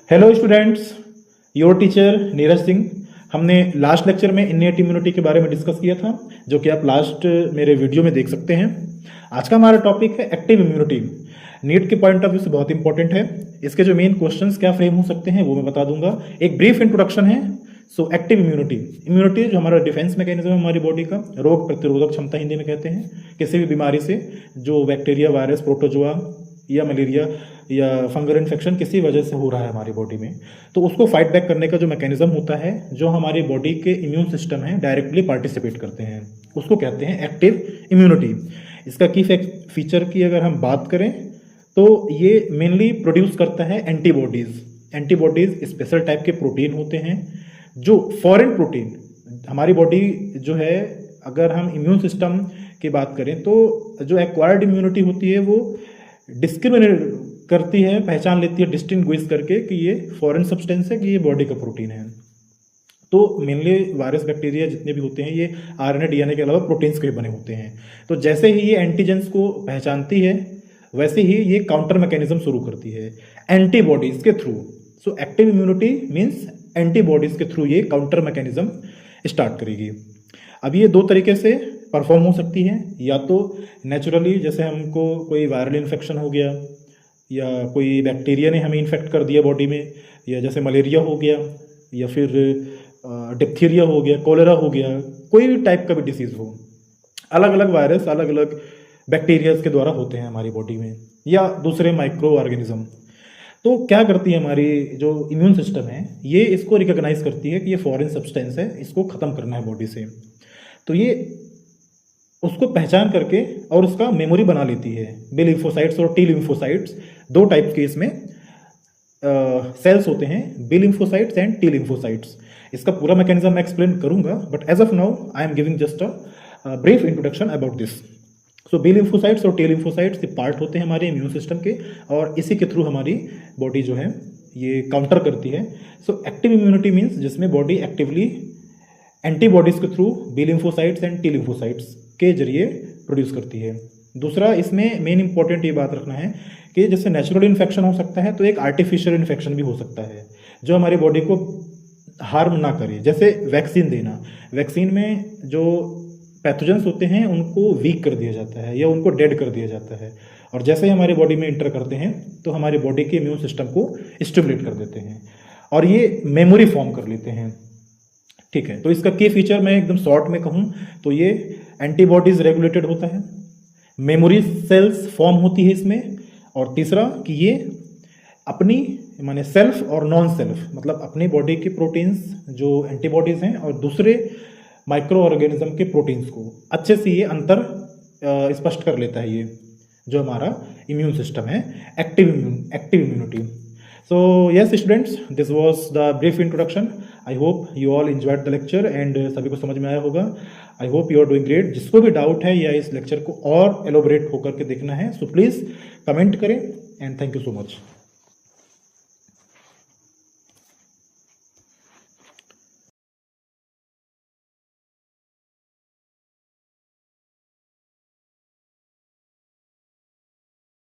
Hello students, your teacher Neeraj Singh. हमने last lecture में innate immunity के बारे में डिस्कस किया था, जो कि आप लास्ट मेरे वीडियो में देख सकते हैं। आज का हमारा टॉपिक है एक्टिव इम्यूनिटी। नीट के पॉइंट ऑफ व्यू से बहुत इंपॉर्टेंट है। इसके जो मेन क्वेश्चंस क्या फ्रेम हो सकते हैं वो मैं बता दूंगा। एक ब्रीफ इंट्रोडक्शन है। सो एक्टिव इम्यूनिटी, इम्यूनिटी जो हमारा डिफेंस मैकेनिज्म है हमारी बॉडी का, रोग प्रतिरोधक क्षमता हिंदी में कहते हैं। किसी भी बीमारी से जो बैक्टीरिया, वायरस, प्रोटोजोआ या मलेरिया या फंगल इन्फेक्शन किसी वजह से हो रहा है हमारी बॉडी में, तो उसको फाइट बैक करने का जो मैकेनिज्म होता है, जो हमारी बॉडी के इम्यून सिस्टम है डायरेक्टली पार्टिसिपेट करते हैं, उसको कहते हैं एक्टिव इम्यूनिटी। इसका की फीचर की अगर हम बात करें तो ये मेनली प्रोड्यूस करता है एंटीबॉडीज। एंटीबॉडीज स्पेशल टाइप के प्रोटीन होते हैं, जो फॉरेन प्रोटीन हमारी बॉडी जो है, अगर हम इम्यून सिस्टम की बात करें तो जो एक्वायर्ड इम्यूनिटी होती है वो डिस्क्रिमिनेट करती है, पहचान लेती है डिस्टिंग्विश करके कि ये फॉरेन सब्सटेंस है, कि ये बॉडी का प्रोटीन है। तो मेनली वायरस, बैक्टीरिया जितने भी होते हैं ये आरएनए डीएनए के अलावा प्रोटीन्स के बने होते हैं। तो जैसे ही ये एंटीजेंस को पहचानती है वैसे ही ये काउंटर मैकेनिज्म शुरू करती है एंटीबॉडीज के थ्रू। सो एक्टिव इम्यूनिटी मीन्स एंटीबॉडीज के थ्रू ये काउंटर मैकेनिज्म स्टार्ट करेगी। अब ये दो तरीके से परफॉर्म हो सकती है, या तो नेचुरली, जैसे हमको कोई वायरल इन्फेक्शन हो गया या कोई बैक्टीरिया ने हमें इन्फेक्ट कर दिया बॉडी में, या जैसे मलेरिया हो गया या फिर डिप्थीरिया हो गया, कोलेरा हो गया, कोई भी टाइप का भी डिसीज़ हो, अलग अलग वायरस, अलग अलग बैक्टीरियाज के द्वारा होते हैं हमारी बॉडी में, या दूसरे माइक्रो ऑर्गेनिज्म। तो क्या करती है हमारी जो इम्यून सिस्टम है, ये इसको रिकॉग्नाइज करती है कि ये फॉरेन सब्सटेंस है, इसको ख़त्म करना है बॉडी से। तो ये उसको पहचान करके और उसका मेमोरी बना लेती है। बी लिम्फोसाइट्स और टी लिम्फोसाइट्स, दो टाइप के इसमें सेल्स होते हैं, B lymphocytes and T lymphocytes. इसका पूरा मैकेनिज्म मैं एक्सप्लेन करूंगा, but as of now I am giving just a brief introduction about this. So B lymphocytes और टी लिम्फोसाइट्स ये पार्ट होते हैं हमारे इम्यून सिस्टम के, और इसी के थ्रू हमारी बॉडी जो है ये काउंटर करती है। सो एक्टिव इम्यूनिटी मीन्स जिसमें बॉडी एक्टिवली एंटीबॉडीज के through B lymphocytes and T lymphocytes के जरिए प्रोड्यूस करती है। दूसरा, इसमें मेन इंपॉर्टेंट ये बात रखना है कि जैसे नेचुरल इन्फेक्शन हो सकता है, तो एक आर्टिफिशियल इन्फेक्शन भी हो सकता है जो हमारी बॉडी को हार्म ना करे। जैसे वैक्सीन देना, वैक्सीन में जो पैथोजेंस होते हैं उनको वीक कर दिया जाता है या उनको डेड कर दिया जाता है, और जैसे ही हमारी बॉडी में इंटर करते हैं तो हमारी बॉडी के इम्यून सिस्टम को स्टिमुलेट कर देते हैं और ये मेमोरी फॉर्म कर लेते हैं। ठीक है, तो इसका की फीचर मैं एकदम शॉर्ट में कहूँ तो ये एंटीबॉडीज रेगुलेटेड होता है, मेमोरी सेल्स फॉर्म होती है इसमें, और तीसरा कि ये अपनी माने सेल्फ और नॉन सेल्फ, मतलब अपनी बॉडी के प्रोटीन्स जो एंटीबॉडीज हैं और दूसरे माइक्रो ऑर्गेनिज्म के प्रोटीन्स को अच्छे से ये अंतर स्पष्ट कर लेता है, ये जो हमारा इम्यून सिस्टम है, active immunity. So yes students, this was the brief introduction. I hope you all enjoyed the lecture and सभी को समझ में आया होगा। I hope you are doing great. जिसको भी डाउट है या इस लेक्चर को और एलोबरेट होकर के देखना है, so प्लीज़ कमेंट करें, and thank you so much.